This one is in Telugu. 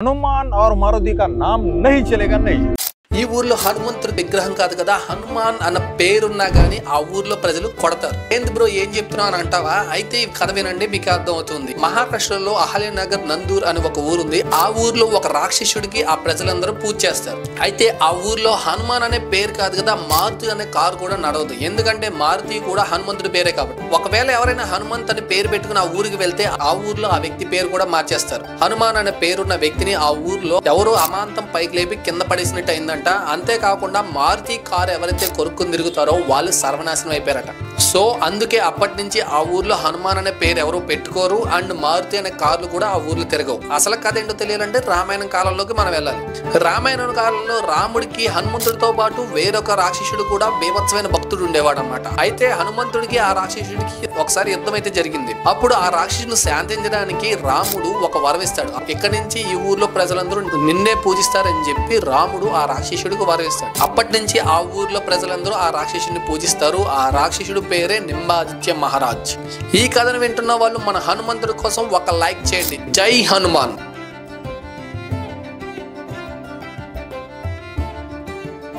हनुमान और मारुति का नाम नहीं चलेगा नहीं। ఈ ఊర్లో హనుమంతుడి విగ్రహం కాదు కదా, హనుమాన్ అన్న పేరున్నా గానీ ఆ ఊర్లో ప్రజలు కొడతారు. ఏంది బ్రో ఏం చెప్తున్నావు అని అంటావా? అయితే ఈ కథ వినండి, మీకు అర్థం అవుతుంది. మహారాష్ట్రలో అహల్యనగర్ నందూర్ అని ఒక ఊరుంది. ఆ ఊర్లో ఒక రాక్షసుడికి ఆ ప్రజలందరూ పూజ చేస్తారు. అయితే ఆ ఊర్లో హనుమాన్ అనే పేరు కాదు కదా, మారుతి అనే కారు కూడా నడవదు. ఎందుకంటే మారుతి కూడా హనుమంతుడి పేరే కాబట్టి. ఒకవేళ ఎవరైనా హనుమంత్ అనే పేరు పెట్టుకుని ఆ ఊరికి వెళ్తే ఆ ఊర్లో ఆ వ్యక్తి పేరు కూడా మార్చేస్తారు. హనుమాన్ అనే పేరున్న వ్యక్తిని ఆ ఊర్లో ఎవరో అమాంతం పైకి లేపి కింద పడేసినట్టు అయిందంట. అంతేకాకుండా మారుతి కారు ఎవరైతే కొరుక్కుని తిరుగుతారో వాళ్ళు సర్వనాశనం అయిపోయారట. సో అందుకే అప్పటి నుంచి ఆ ఊర్లో హనుమాన్ అనే పేరు ఎవరు పెట్టుకోరు, అండ్ మారుతి అనే కార్లు కూడా ఆ ఊర్లో తిరగవు. అసలు కథ ఏంటో తెలియాలంటే రామాయణం కాలంలోకి మనం వెళ్ళాలి. రామాయణం కాలంలో రాముడికి హనుమంతుడితో పాటు వేరొక రాక్షసుడు కూడా బీభత్సమైన భక్తుడు ఉండేవాడు అనమాట. అయితే హనుమంతుడికి ఆ రాక్షసుడికి ఒకసారి యుద్ధం అయితే జరిగింది. అప్పుడు ఆ రాక్షసుని శాంతించడానికి రాముడు ఒక వరం ఇస్తాడు. ఇక్కడి నుంచి ఈ ఊర్లో ప్రజలందరూ నిన్నే పూజిస్తారని చెప్పి రాముడు ఆ రాక్షసుడికి వరం ఇస్తాడు. అప్పటి నుంచి ఆ ఊర్లో ప్రజలందరూ ఆ రాక్షసుడిని పూజిస్తారు. ఆ రాక్షసుడు పేరే నింబాదిత్య మహారాజ్. ఈ కథను వింటున్న వాళ్ళు మన హనుమంతుడి కోసం ఒక లైక్ చేయండి. జై హనుమాన్.